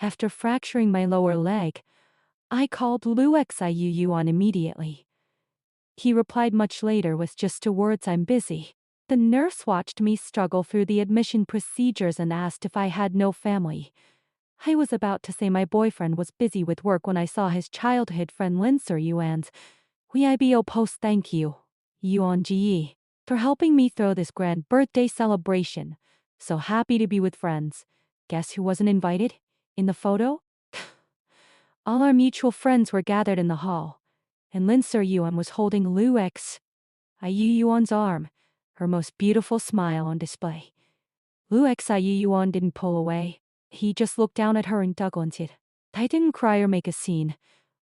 After fracturing my lower leg, I called Luxiu immediately. He replied much later with just 2 words, "I'm busy." The nurse watched me struggle through the admission procedures and asked if I had no family. I was about to say my boyfriend was busy with work when I saw his childhood friend Lin Yuan's Weibo post thank you, Yuan Ji, for helping me throw this grand birthday celebration. So happy to be with friends. Guess who wasn't invited? In the photo? All our mutual friends were gathered in the hall, and Lin Yuan was holding Yuan's arm, her most beautiful smile on display. Yuan didn't pull away. He just looked down at her and indulged. I didn't cry or make a scene.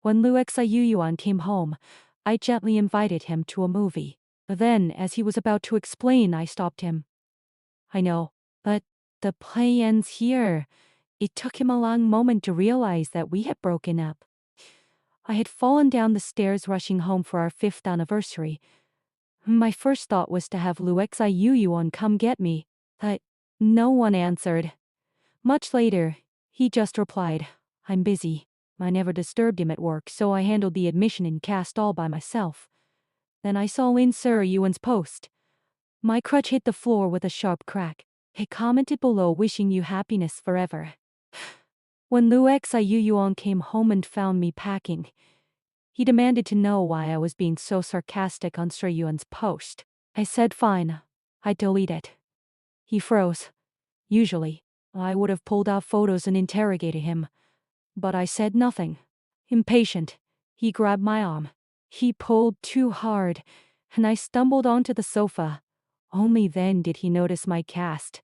When Yuan came home, I gently invited him to a movie. But then, as he was about to explain, I stopped him. I know, but the play ends here. It took him a long moment to realize that we had broken up. I had fallen down the stairs rushing home for our 5th anniversary. My first thought was to have Yuan come get me, but no one answered. Much later, he just replied, "I'm busy." I never disturbed him at work, so I handled the admission and cast all by myself. Then I saw Lin Yuan's post. My crutch hit the floor with a sharp crack. He commented below, "Wishing you happiness forever." When Yuan came home and found me packing, he demanded to know why I was being so sarcastic on Yuan's post. I said fine, I'd delete it. He froze. Usually, I would have pulled out photos and interrogated him, but I said nothing. Impatient, he grabbed my arm. He pulled too hard, and I stumbled onto the sofa. Only then did he notice my cast.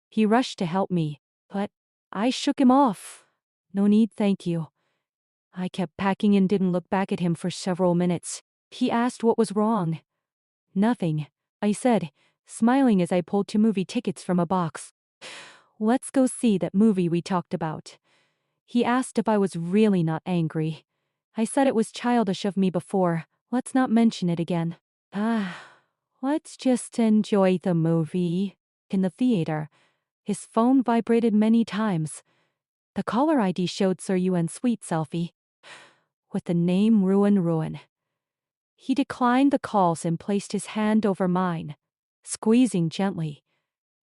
He rushed to help me, but I shook him off. "No need, thank you." I kept packing and didn't look back at him for several minutes. He asked what was wrong. "Nothing," I said, smiling as I pulled 2 movie tickets from a box. "Let's go see that movie we talked about." He asked if I was really not angry. I said it was childish of me before. Let's not mention it again. Let's just enjoy the movie. In the theater, his phone vibrated many times. The caller ID showed Yuan's sweet selfie with the name Ruan. He declined the calls and placed his hand over mine, squeezing gently.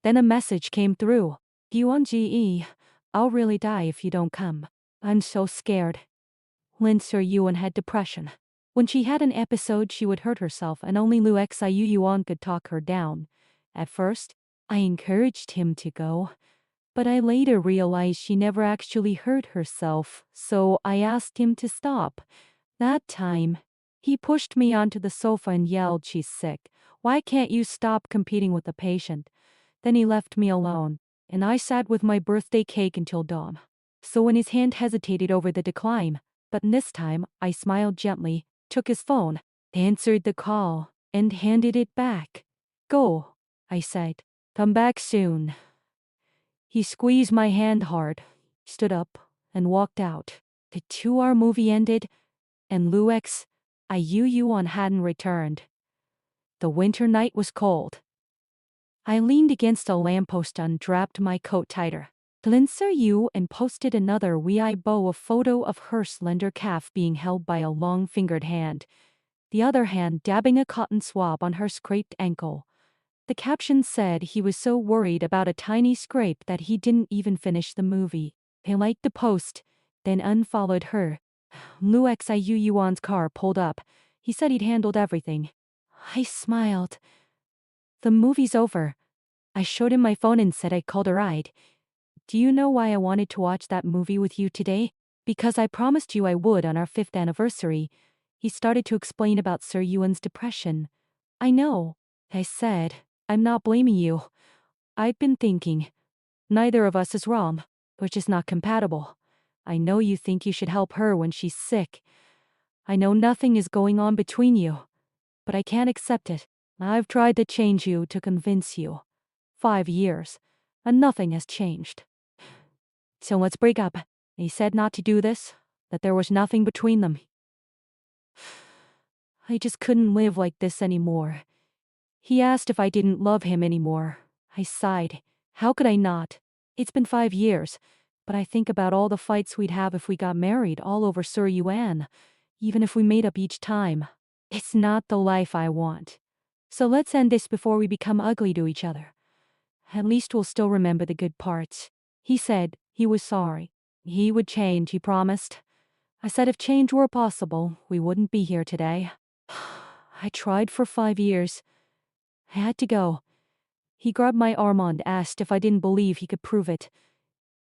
Then a message came through. "Yuan Ji, I'll really die if you don't come. I'm so scared." Lin Yuan had depression. When she had an episode, she would hurt herself, and only Yuan could talk her down. At first, I encouraged him to go, but I later realized she never actually hurt herself, so I asked him to stop. That time, he pushed me onto the sofa and yelled, "She's sick. Why can't you stop competing with the patient?" Then he left me alone, and I sat with my birthday cake until dawn. So when his hand hesitated over the decline, but this time I smiled gently, took his phone, answered the call, and handed it back. "Go," I said. "Come back soon." He squeezed my hand hard, stood up, and walked out. The 2-hour movie ended, and Yuan hadn't returned. The winter night was cold. I leaned against a lamppost and draped my coat tighter. Lin Yuan posted another Weibo, a photo of her slender calf being held by a long-fingered hand, the other hand dabbing a cotton swab on her scraped ankle. The caption said he was so worried about a tiny scrape that he didn't even finish the movie. He liked the post, then unfollowed her. Yuan's car pulled up. He said he'd handled everything. I smiled. "The movie's over." I showed him my phone and said I called a ride. "Do you know why I wanted to watch that movie with you today? Because I promised you I would on our 5th anniversary. He started to explain about Yuan's depression. "I know," I said. "I'm not blaming you. I've been thinking. Neither of us is wrong. We're just not compatible. I know you think you should help her when she's sick. I know nothing is going on between you, but I can't accept it. I've tried to change you, to convince you. 5 years, and nothing has changed. So let's break up." He said not to do this, that there was nothing between them. I just couldn't live like this anymore. He asked if I didn't love him anymore. I sighed. How could I not? It's been 5 years. But I think about all the fights we'd have if we got married all over Sir Yuan, even if we made up each time. It's not the life I want. So let's end this before we become ugly to each other. At least we'll still remember the good parts. He said he was sorry. He would change, he promised. I said if change were possible, we wouldn't be here today. I tried for 5 years. I had to go. He grabbed my arm and asked if I didn't believe he could prove it.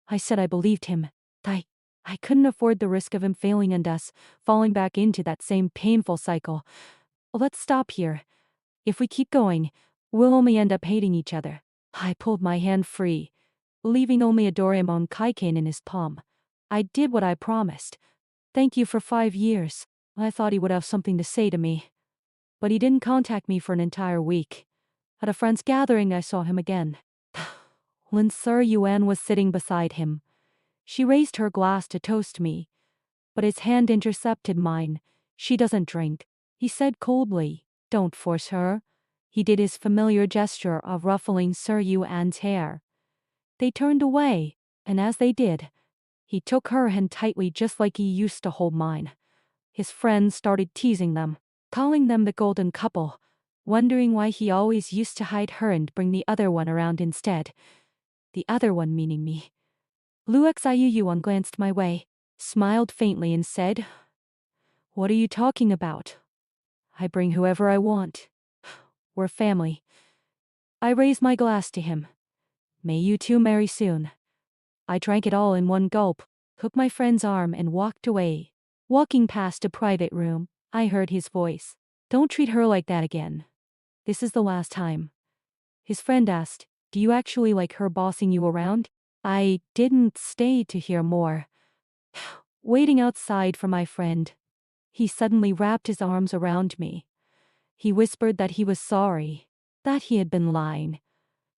I said I believed him. I couldn't afford the risk of him failing and us falling back into that same painful cycle. Let's stop here. If we keep going, we'll only end up hating each other. I pulled my hand free, leaving only a Doraemon Kaiken in his palm. I did what I promised. Thank you for 5 years. I thought he would have something to say to me. But he didn't contact me for an entire week. At a friend's gathering, I saw him again. Lin Sir Yuan was sitting beside him. She raised her glass to toast me, but his hand intercepted mine. She doesn't drink, he said coldly. Don't force her. He did his familiar gesture of ruffling Sir Yuan's hair. They turned away, and as they did, he took her hand tightly just like he used to hold mine. His friends started teasing them, calling them the golden couple, wondering why he always used to hide her and bring the other one around instead. The other one meaning me. Luo Xiuyuan glanced my way, smiled faintly and said, "What are you talking about? I bring whoever I want. We're family." I raised my glass to him. May you two marry soon. I drank it all in one gulp, took my friend's arm and walked away. Walking past a private room, I heard his voice. Don't treat her like that again. This is the last time. His friend asked, do you actually like her bossing you around? I didn't stay to hear more. Waiting outside for my friend, he suddenly wrapped his arms around me. He whispered that he was sorry, that he had been lying.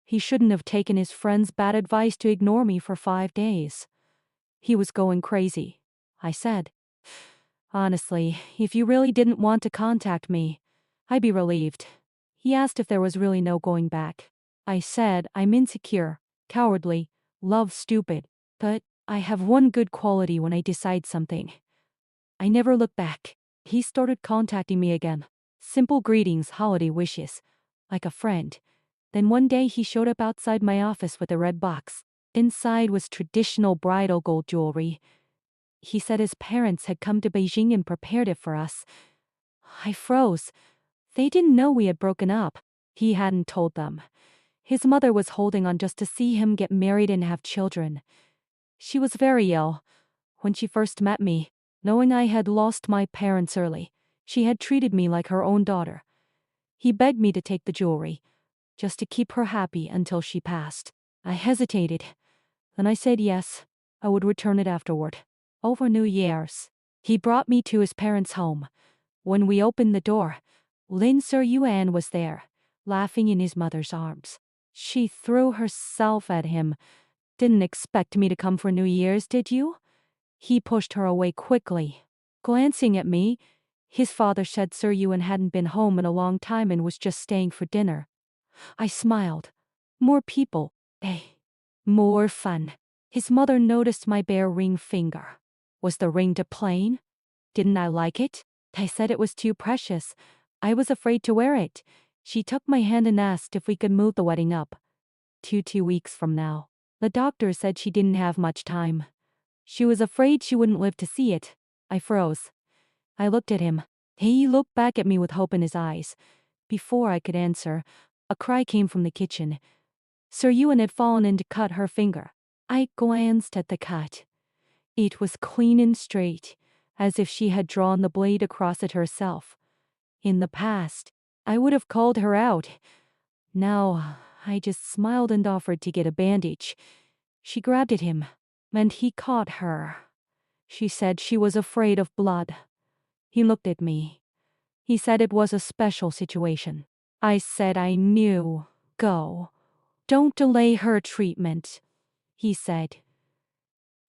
He shouldn't have taken his friend's bad advice to ignore me for 5 days. He was going crazy. I said, honestly, if you really didn't want to contact me, I'd be relieved. He asked if there was really no going back. I said I'm insecure, cowardly, love stupid, but I have one good quality when I decide something. I never look back. He started contacting me again. Simple greetings, holiday wishes, like a friend. Then one day he showed up outside my office with a red box. Inside was traditional bridal gold jewelry. He said his parents had come to Beijing and prepared it for us. I froze. They didn't know we had broken up. He hadn't told them. His mother was holding on just to see him get married and have children. She was very ill. When she first met me, knowing I had lost my parents early, she had treated me like her own daughter. He begged me to take the jewelry, just to keep her happy until she passed. I hesitated. Then I said yes, I would return it afterward. Over New Year's, he brought me to his parents' home. When we opened the door, Lin Sir Yuan was there, laughing in his mother's arms. She threw herself at him. Didn't expect me to come for New Year's, did you? He pushed her away quickly. Glancing at me, his father said Sir Yuan hadn't been home in a long time and was just staying for dinner. I smiled. More people. More fun. His mother noticed my bare ring finger. Was the ring too plain? Didn't I like it? I said it was too precious. I was afraid to wear it. She took my hand and asked if we could move the wedding up. 2 weeks from now. The doctor said she didn't have much time. She was afraid she wouldn't live to see it. I froze. I looked at him. He looked back at me with hope in his eyes. Before I could answer, a cry came from the kitchen. Sir Yuan had fallen in to cut her finger. I glanced at the cut. It was clean and straight, as if she had drawn the blade across it herself. In the past, I would have called her out. Now, I just smiled and offered to get a bandage. She grabbed at him, and he caught her. She said she was afraid of blood. He looked at me. He said it was a special situation. I said I knew. Go. Don't delay her treatment. He said.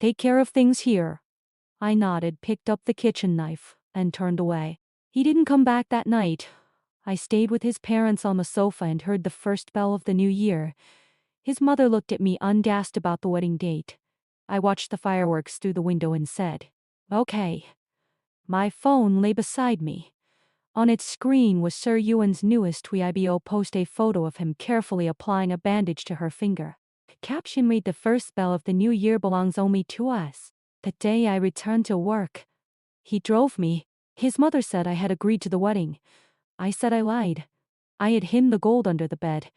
Take care of things here. I nodded, picked up the kitchen knife, and turned away. He didn't come back that night. I stayed with his parents on the sofa and heard the first bell of the new year. His mother looked at me undasked about the wedding date. I watched the fireworks through the window and said, "Okay." My phone lay beside me. On its screen was Sir Yuan's newest Weibo post, a photo of him carefully applying a bandage to her finger. Caption read, "The first bell of the new year belongs only to us. The day I returned to work. He drove me. His mother said I had agreed to the wedding. I said I lied. I had hidden the gold under the bed.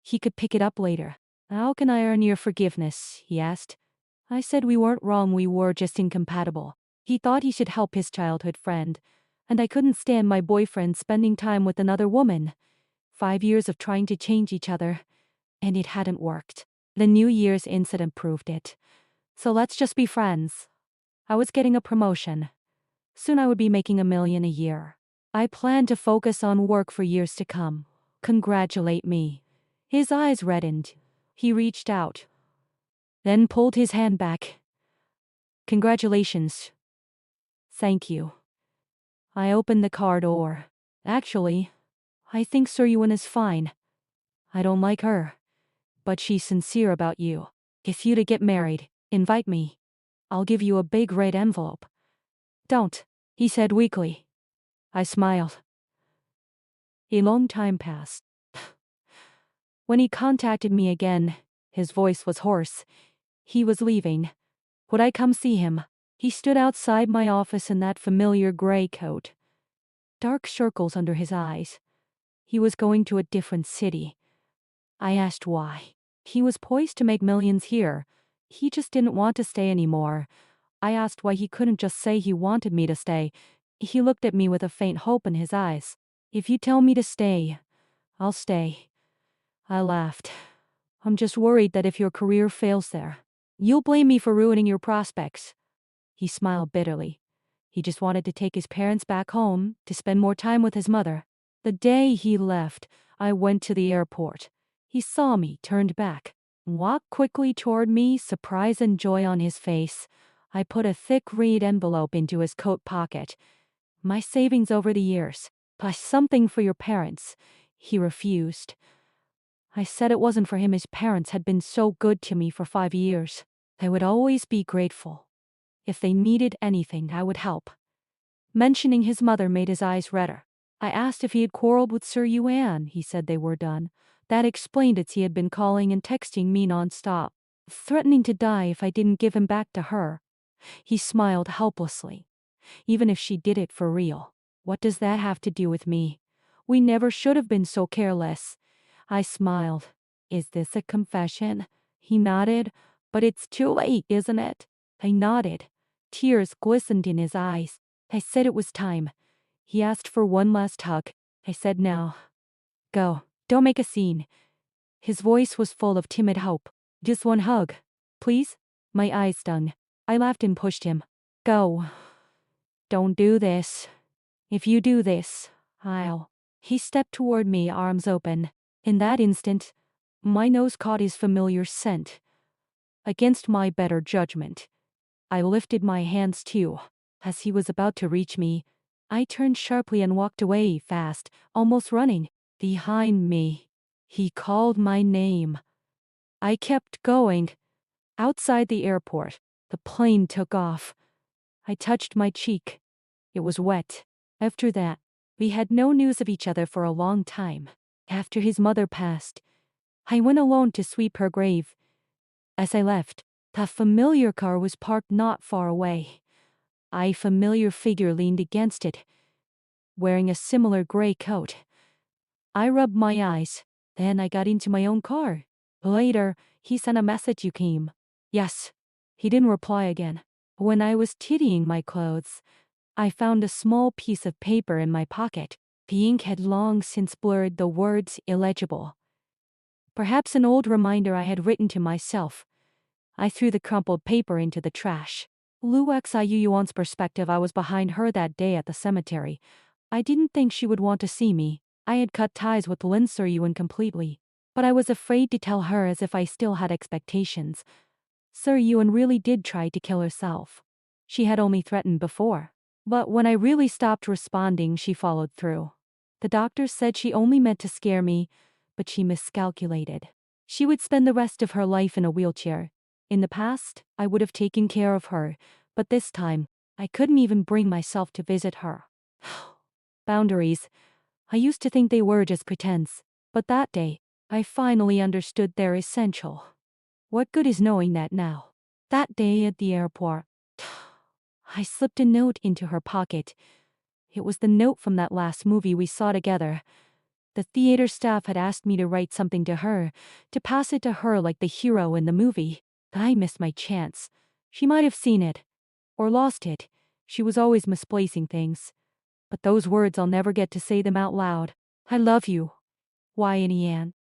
He could pick it up later." "How can I earn your forgiveness?" he asked. I said we weren't wrong, we were just incompatible. He thought he should help his childhood friend, and I couldn't stand my boyfriend spending time with another woman. 5 years of trying to change each other, and it hadn't worked. The New Year's incident proved it. So let's just be friends. I was getting a promotion. Soon I would be making $1 million a year. I planned to focus on work for years to come. Congratulate me. His eyes reddened. He reached out, then pulled his hand back. Congratulations. Thank you. I opened the car door. Actually, I think Sir Yuan is fine. I don't like her, but she's sincere about you. If you to get married, invite me. I'll give you a big red envelope. Don't, he said weakly. I smiled. A long time passed. When he contacted me again, his voice was hoarse. He was leaving. Would I come see him? He stood outside my office in that familiar gray coat. Dark circles under his eyes. He was going to a different city. I asked why. He was poised to make millions here. He just didn't want to stay anymore. I asked why he couldn't just say he wanted me to stay. He looked at me with a faint hope in his eyes. If you tell me to stay, I'll stay. I laughed. I'm just worried that if your career fails there, you'll blame me for ruining your prospects. He smiled bitterly. He just wanted to take his parents back home, to spend more time with his mother. The day he left, I went to the airport. He saw me, turned back, walked quickly toward me, surprise and joy on his face. I put a thick red envelope into his coat pocket. My savings over the years. Buy something for your parents. He refused. I said it wasn't for him. His parents had been so good to me for 5 years. I would always be grateful. If they needed anything, I would help. Mentioning his mother made his eyes redder. I asked if he had quarreled with Sir Yuan. He said they were done. That explained it. He had been calling and texting me nonstop, threatening to die if I didn't give him back to her. He smiled helplessly. Even if she did it for real, what does that have to do with me? We never should have been so careless. I smiled. Is this a confession? He nodded. But it's too late, isn't it? I nodded. Tears glistened in his eyes. I said it was time. He asked for one last hug. I said no. Go. Don't make a scene. His voice was full of timid hope. Just one hug, please? My eyes stung. I laughed and pushed him. Go. Don't do this. If you do this, I'll. He stepped toward me, arms open. In that instant, my nose caught his familiar scent. Against my better judgment, I lifted my hands too. As he was about to reach me, I turned sharply and walked away fast, almost running. Behind me, he called my name. I kept going. Outside the airport, the plane took off. I touched my cheek. It was wet. After that, we had no news of each other for a long time. After his mother passed, I went alone to sweep her grave. As I left, the familiar car was parked not far away. A familiar figure leaned against it, wearing a similar gray coat. I rubbed my eyes, then I got into my own car. Later, he sent a message. You came. Yes. He didn't reply again. When I was tidying my clothes, I found a small piece of paper in my pocket. The ink had long since blurred the words illegible. Perhaps an old reminder I had written to myself. I threw the crumpled paper into the trash. Lu Xiyuan's perspective. I was behind her that day at the cemetery. I didn't think she would want to see me. I had cut ties with Lin Sir Yuan completely. But I was afraid to tell her, as if I still had expectations. Sir Yuan really did try to kill herself. She had only threatened before. But when I really stopped responding, she followed through. The doctor said she only meant to scare me, but she miscalculated. She would spend the rest of her life in a wheelchair. In the past, I would have taken care of her, but this time, I couldn't even bring myself to visit her. Boundaries. I used to think they were just pretense, but that day, I finally understood they're essential. What good is knowing that now? That day at the airport, I slipped a note into her pocket. It was the note from that last movie we saw together. The theater staff had asked me to write something to her, to pass it to her like the hero in the movie. I missed my chance. She might have seen it. Or lost it. She was always misplacing things. But those words, I'll never get to say them out loud. I love you. Y and Ian.